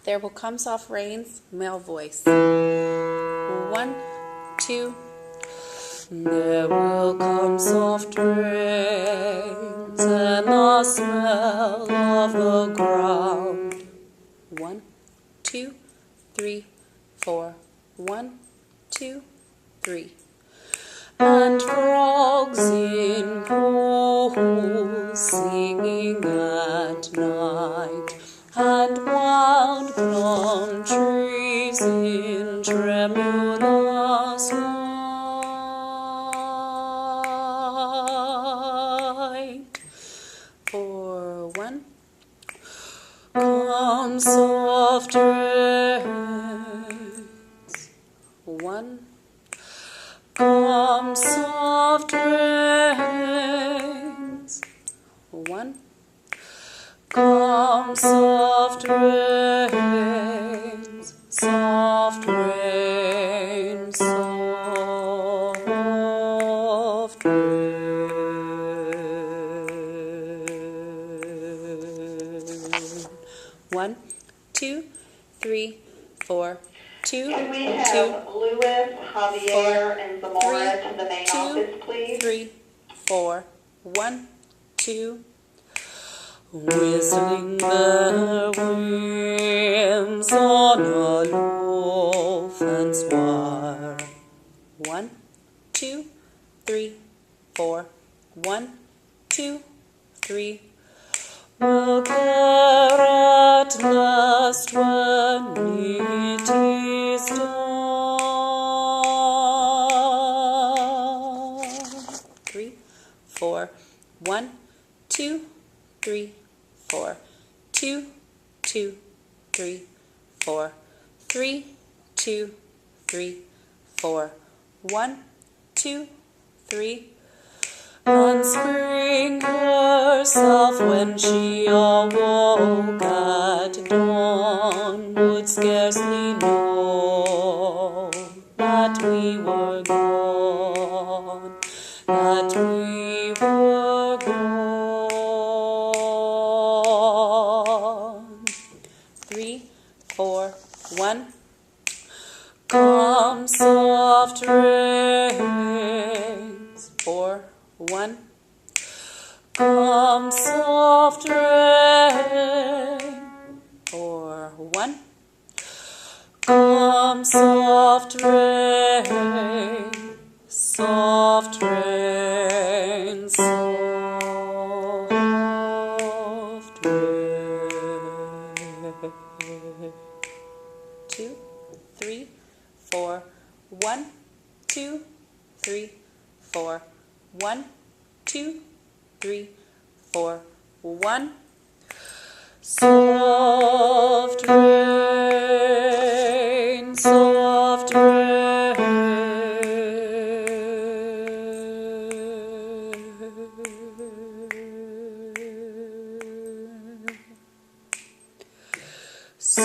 There will come soft rains, male voice. 1, 2. There will come soft rains and the smell of the ground. 1, 2, 3, 4. 1, 2, 3. And frogs in pools singing at night, and wild plum trees in tremulous light. For 1, come soft rains. 1, come soft rains. 1, come soft rains, soft rains, soft rains. 1, 2, 3, 4. 2, Can we 2, have Louis, Javier, and Zamora to the main office, please? 3, 4. 1, 2. Whistling their winds on a low fence wire. 1, 2, 3, 4. 1, 2, 3. We'll care at last when it is done. 3, 4. 1, 2, 3, 4. 2, 2, 3, 4. 3, 2, 3, 4. 1, 2, 3. And spring herself when she awoke at dawn would scarcely know that we were gone, that we were gone. 3, 4, 1. Come soft rains. 4, 1. Come soft rain. 4, 1. Come soft rain, soft rain, soft rain. 2, 3, 4. 1, 2, 3, 4. 1, 2, 3, 4. 1. Soft rain, soft rain. So